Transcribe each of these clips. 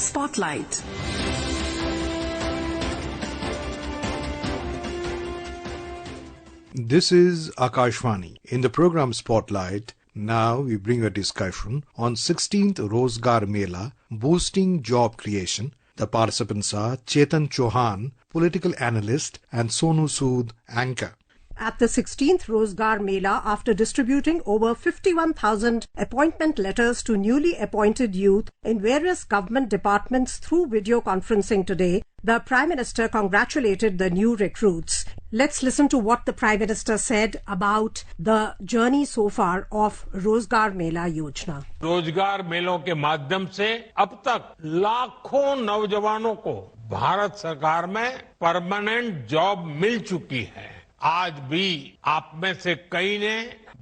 Spotlight. This is Akashvani. In the program Spotlight, now we bring a discussion on 16th Rozgar Mela, boosting job creation. The participants are Chetan Chauhan, political analyst, and Sonu Sud, anchor. At the 16th Rozgar Mela, after distributing over 51,000 appointment letters to newly appointed youth in various government departments through video conferencing today, the Prime Minister congratulated the new recruits. Let's listen to what the Prime Minister said about the journey so far of Rozgar Mela Yojana. रोजगार मेलों के माध्यम से अब तक लाखों नौजवानों को भारत सरकार में परमानेंट जॉब मिल चुकी है। आज भी आप में से कई ने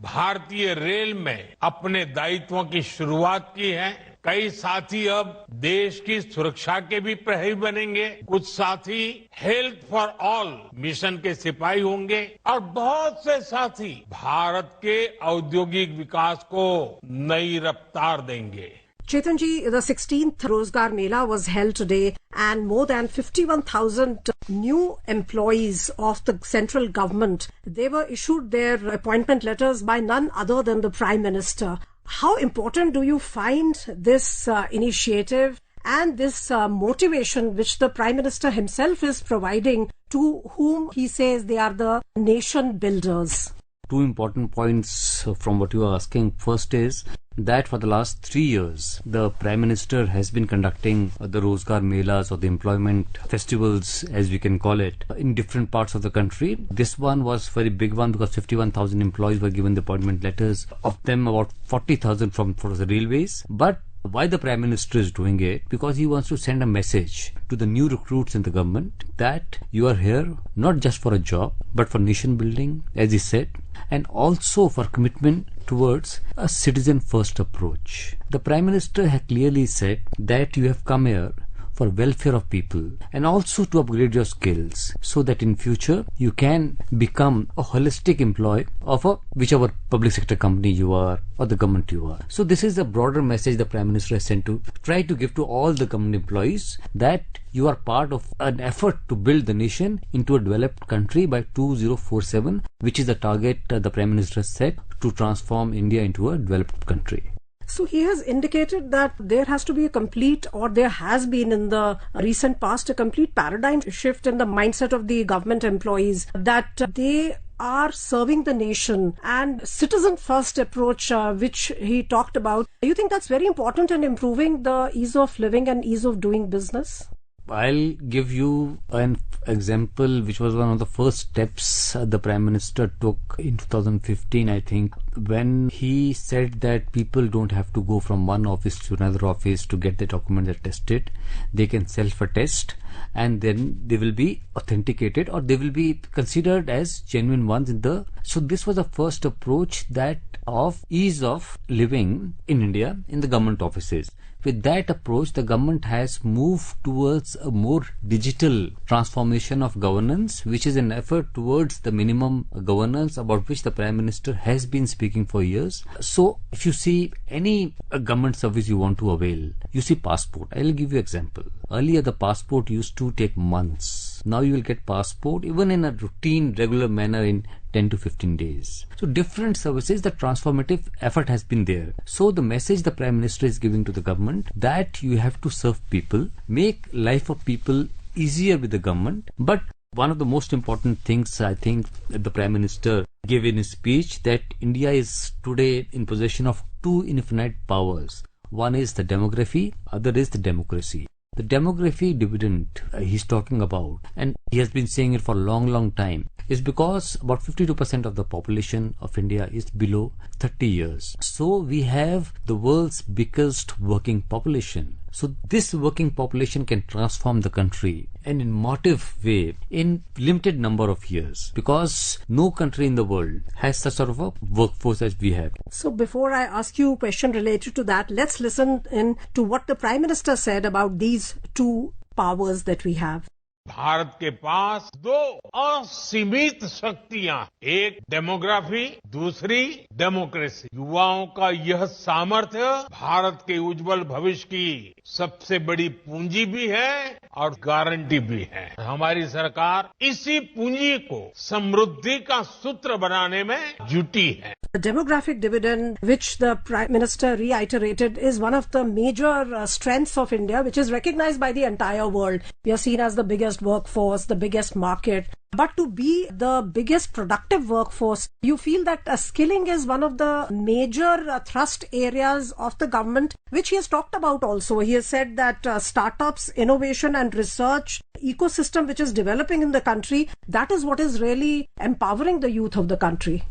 भारतीय रेल में अपने दायित्वों की शुरुआत की है। कई साथी अब देश की सुरक्षा के भी प्रहरी बनेंगे, कुछ साथी हेल्थ फॉर ऑल मिशन के सिपाही होंगे और बहुत से साथी भारत के औद्योगिक विकास को नई रफ्तार देंगे। Chetan ji, the 16th Rozgar Mela was held today and more than 51,000 new employees of the central government, they were issued their appointment letters by none other than the Prime Minister. How important do you find this initiative and this motivation which the Prime Minister himself is providing to whom he says they are the nation builders? Two important points from what you are asking. First is that for the last 3 years, the Prime Minister has been conducting the Rozgar Melas or the employment festivals, as we can call it, in different parts of the country. This one was a very big one because 51,000 employees were given the appointment letters. Of them, about 40,000 for the railways. But why the Prime Minister is doing it? Because he wants to send a message to the new recruits in the government that you are here not just for a job, but for nation building, as he said, and also for commitment towards a citizen-first approach. The Prime Minister had clearly said that you have come here for welfare of people and also to upgrade your skills so that in future you can become a holistic employee of a whichever public sector company you are or the government you are. So this is the broader message the Prime Minister has sent to try to give to all the government employees that you are part of an effort to build the nation into a developed country by 2047, which is the target the Prime Minister has set to transform India into a developed country. So he has indicated that there has to be a complete, or there has been in the recent past, a complete paradigm shift in the mindset of the government employees, that they are serving the nation and citizen first approach which he talked about. Do you think that's very important in improving the ease of living and ease of doing business? I'll give you an example which was one of the first steps the Prime Minister took in 2015, I think, when he said that people don't have to go from one office to another office to get the documents tested. They can self-attest and then they will be authenticated or they will be considered as genuine ones in the... So this was the first approach that of ease of living in India in the government offices. With that approach, the government has moved towards a more digital transformation of governance, which is an effort towards the minimum governance about which the Prime Minister has been speaking for years. So, if you see any government service you want to avail, you see passport. I will give you an example. Earlier, the passport used to take months. Now you will get passport even in a routine, regular manner in 10 to 15 days. So different services, the transformative effort has been there. So the message the Prime Minister is giving to the government that you have to serve people, make life of people easier with the government. But one of the most important things I think that the Prime Minister gave in his speech, that India is today in possession of two infinite powers. One is the demography, other is the democracy. The demography dividend he's talking about, and he has been saying it for a long time, is because about 52% of the population of India is below 30 years. So we have the world's biggest working population. So this working population can transform the country in an emotive way in limited number of years, because no country in the world has such sort of a workforce as we have. So before I ask you a question related to that, let's listen in to what the Prime Minister said about these two powers that we have. Bharat के पास दो असीमित शक्तियां, एक demography, दूसरी democracy. युवाओं का यह सामर्थ्य भारत के उज्जवल भविष्य की सबसे बड़ी पूंजी भी है और गारंटी भी है। हमारी सरकार इसी पूंजी को समृद्धि का सूत्र बनाने में जुटी है। The demographic dividend, which the Prime Minister reiterated, is one of the major strengths of India, which is recognized by the entire world. We are seen as the biggest workforce, the biggest market. But to be the biggest productive workforce, you feel that skilling is one of the major thrust areas of the government, which he has talked about also. He has said that startups, innovation and research ecosystem which is developing in the country, that is what is really empowering the youth of the country.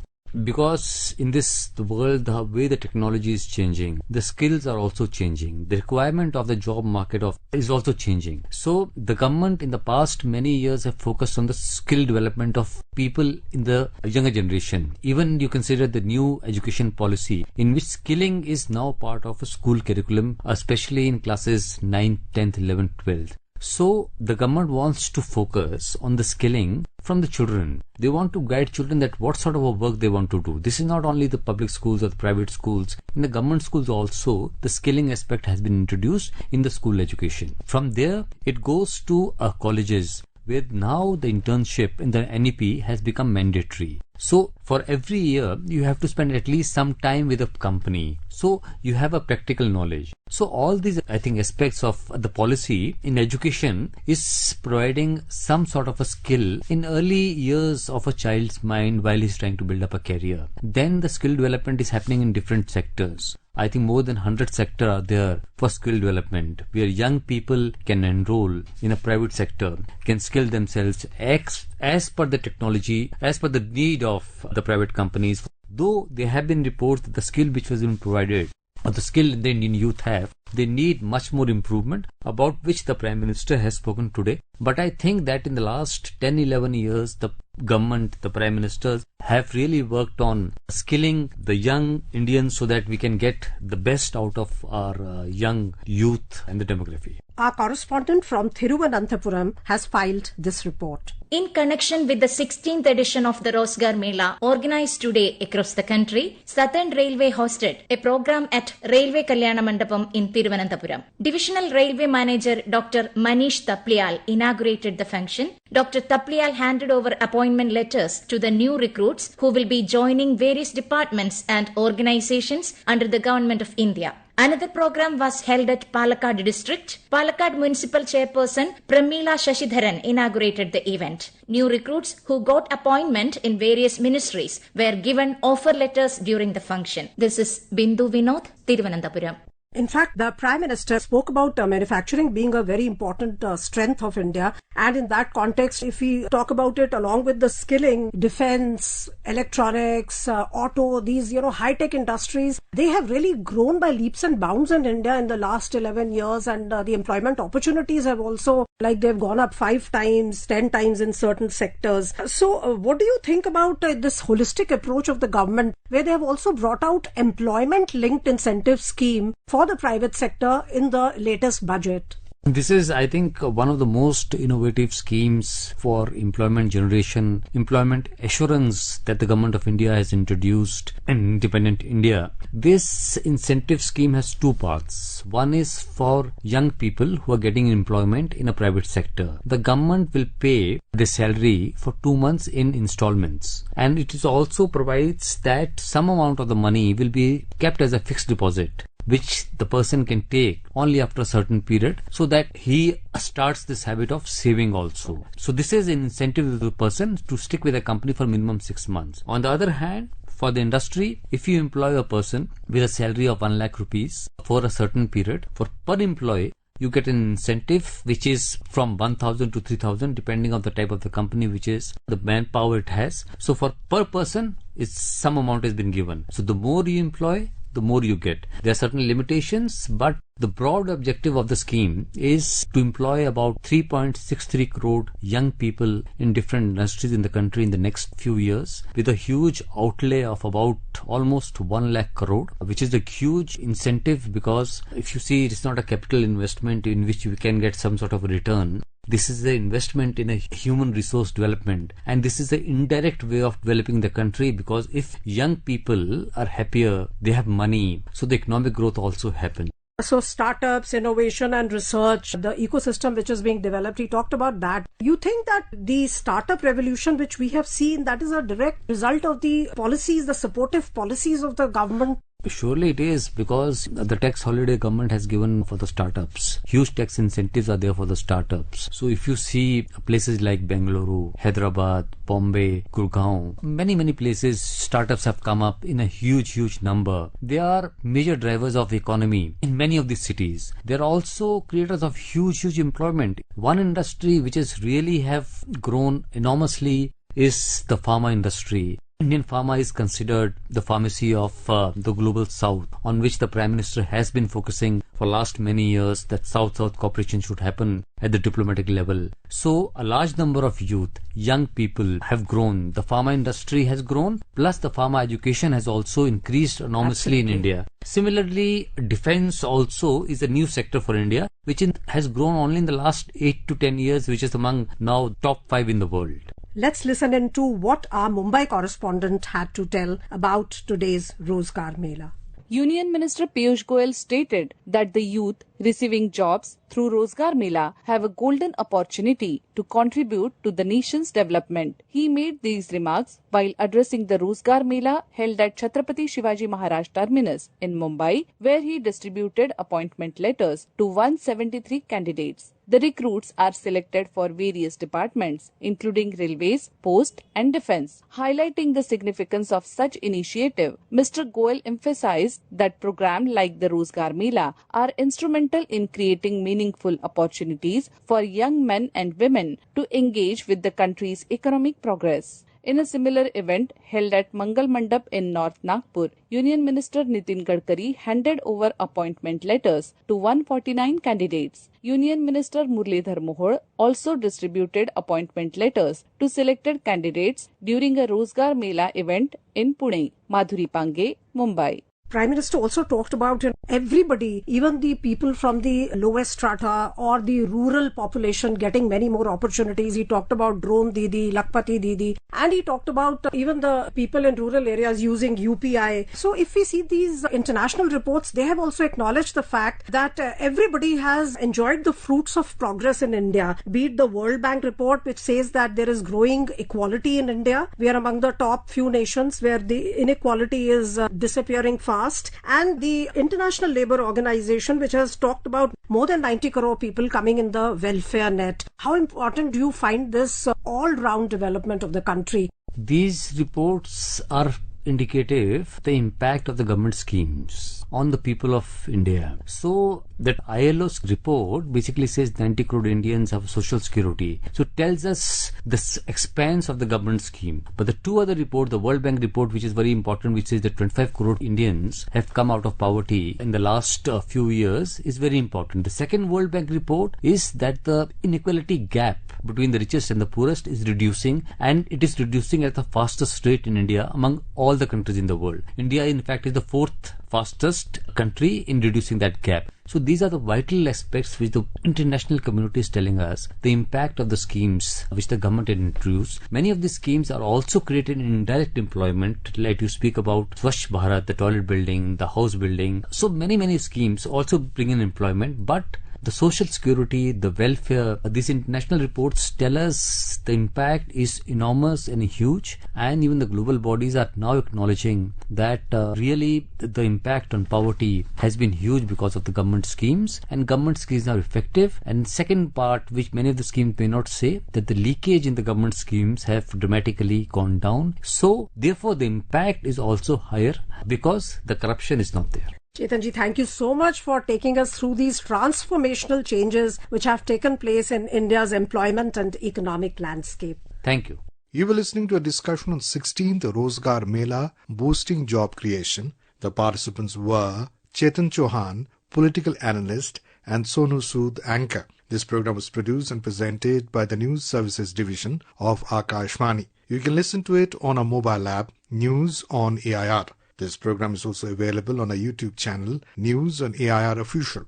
Because in this world, the way the technology is changing, the skills are also changing. The requirement of the job market is also changing. So the government in the past many years have focused on the skill development of people in the younger generation. Even you consider the new education policy in which skilling is now part of a school curriculum, especially in classes 9th, 10th, 11th, 12th. So the government wants to focus on the skilling from the children. They want to guide children that what sort of a work they want to do. This is not only the public schools or the private schools. In the government schools also, the skilling aspect has been introduced in the school education. From there, it goes to colleges, where now the internship in the NEP has become mandatory. So for every year, you have to spend at least some time with a company. So you have a practical knowledge. So all these, I think, aspects of the policy in education is providing some sort of a skill in early years of a child's mind while he's trying to build up a career. Then the skill development is happening in different sectors. I think more than 100 sectors are there for skill development, where young people can enroll in a private sector, can skill themselves as per the technology, as per the need of the private companies. Though there have been reports that the skill which was being provided, or the skill the Indian youth have, they need much more improvement, about which the Prime Minister has spoken today. But I think that in the last 10-11 years, the government, the Prime Ministers have really worked on skilling the young Indians so that we can get the best out of our young youth and the demography. Our correspondent from Thiruvananthapuram has filed this report. In connection with the 16th edition of the Rozgar Mela organized today across the country, Southern Railway hosted a program at Railway Kalyana Mandapam in Thiruvananthapuram. Divisional Railway Manager Dr. Manish Taplial inaugurated the function. Dr. Taplial handed over appointment letters to the new recruits who will be joining various departments and organizations under the Government of India. Another program was held at Palakkad district. Palakkad Municipal Chairperson Pramila Shashidharan inaugurated the event. New recruits who got appointment in various ministries were given offer letters during the function. This is Bindu Vinod, Thiruvananthapuram. In fact, the Prime Minister spoke about manufacturing being a very important strength of India. And in that context, if we talk about it along with the skilling, defense, electronics, auto, these, high-tech industries, they have really grown by leaps and bounds in India in the last 11 years. And the employment opportunities have also, they've gone up 5 times, 10 times in certain sectors. So what do you think about this holistic approach of the government, where they have also brought out employment-linked incentive scheme for the private sector in the latest budget? This is, I think, one of the most innovative schemes for employment generation, employment assurance that the Government of India has introduced in independent India. This incentive scheme has 2 parts. One is for young people who are getting employment in a private sector. The government will pay the salary for 2 months in installments. And it is also provides that some amount of the money will be kept as a fixed deposit, which the person can take only after a certain period, so that he starts this habit of saving also. So this is an incentive to the person to stick with a company for minimum 6 months. On the other hand, for the industry, if you employ a person with a salary of 1 lakh rupees for a certain period, for per employee, you get an incentive which is from 1,000 to 3,000 depending on the type of the company, which is the manpower it has. So for per person, some amount has been given. So the more you employ, the more you get. There are certain limitations, but the broad objective of the scheme is to employ about 3.63 crore young people in different industries in the country in the next few years, with a huge outlay of about almost 1 lakh crore, which is a huge incentive, because if you see, it's not a capital investment in which you can get some sort of a return. This is the investment in a human resource development, and this is the indirect way of developing the country, because if young people are happier, they have money, so the economic growth also happens. So startups, innovation and research, the ecosystem which is being developed, he talked about that. You think that the startup revolution which we have seen, that is a direct result of the policies, the supportive policies of the government? Surely it is, because the tax holiday government has given for the startups. Huge tax incentives are there for the startups. So if you see places like Bengaluru, Hyderabad, Bombay, Gurgaon, many places, startups have come up in a huge number. They are major drivers of economy in many of these cities. They are also creators of huge employment. One industry which has really have grown enormously is the pharma industry. Indian pharma is considered the pharmacy of the global south, on which the Prime Minister has been focusing for last many years, that South-South cooperation should happen at the diplomatic level. So a large number of youth, young people have grown. The pharma industry has grown, plus the pharma education has also increased enormously in India. Similarly, defense also is a new sector for India, which has grown only in the last 8 to 10 years, which is among now top 5 in the world. Let's listen into what our Mumbai correspondent had to tell about today's Rozgar Mela. Union Minister Piyush Goyal stated that the youth receiving jobs through Rozgar Mela have a golden opportunity to contribute to the nation's development. He made these remarks while addressing the Rozgar Mela held at Chhatrapati Shivaji Maharaj Terminus in Mumbai, where he distributed appointment letters to 173 candidates. The recruits are selected for various departments, including railways, post and defence. Highlighting the significance of such initiative, Mr. Goyal emphasized that programs like the Rozgar Mela are instrumental in creating meaningful opportunities for young men and women to engage with the country's economic progress. In a similar event held at Mangal Mandap in North Nagpur, Union Minister Nitin Gadkari handed over appointment letters to 149 candidates. Union Minister Muralidhar Mohol also distributed appointment letters to selected candidates during a Rozgar Mela event in Pune. Madhuri Pange, Mumbai. Prime Minister also talked about everybody, even the people from the lowest strata or the rural population getting many more opportunities. He talked about Drone Didi, Lakpati Didi, and he talked about even the people in rural areas using UPI. So if we see these international reports, they have also acknowledged the fact that everybody has enjoyed the fruits of progress in India. Be it the World Bank report, which says that there is growing equality in India. We are among the top few nations where the inequality is disappearing fast. And the International Labour Organization, which has talked about more than 90 crore people coming in the welfare net. How important do you find this all-round development of the country? These reports are indicative the impact of the government schemes on the people of India. So that ILO's report basically says 90 crore Indians have social security. So it tells us the expanse of the government scheme. But the two other reports, the World Bank report, which is very important, which says that 25 crore Indians have come out of poverty in the last few years, is very important. The second World Bank report is that the inequality gap between the richest and the poorest is reducing, and it is reducing at the fastest rate in India among all the countries in the world. India, in fact, is the fourth fastest country in reducing that gap. So these are the vital aspects which the international community is telling us, the impact of the schemes which the government had introduced. Many of these schemes are also created in indirect employment, like you speak about Swachh Bharat, the toilet building, the house building. So many schemes also bring in employment, but the social security, the welfare, these international reports tell us the impact is enormous and huge, and even the global bodies are now acknowledging that really the impact on poverty has been huge because of the government schemes, and government schemes are effective. And second part, which many of the schemes may not say, that the leakage in the government schemes have dramatically gone down. So therefore the impact is also higher because the corruption is not there. Chetanji, thank you so much for taking us through these transformational changes which have taken place in India's employment and economic landscape. Thank you. You were listening to a discussion on 16th Rozgar Mela, boosting job creation. The participants were Chetan Chauhan, political analyst, and Sonu Sud, anchor. This program was produced and presented by the News Services Division of Akashvani. You can listen to it on our mobile app, News on AIR. This program is also available on our YouTube channel, News on AIR Official.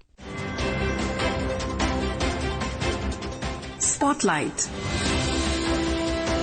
Spotlight.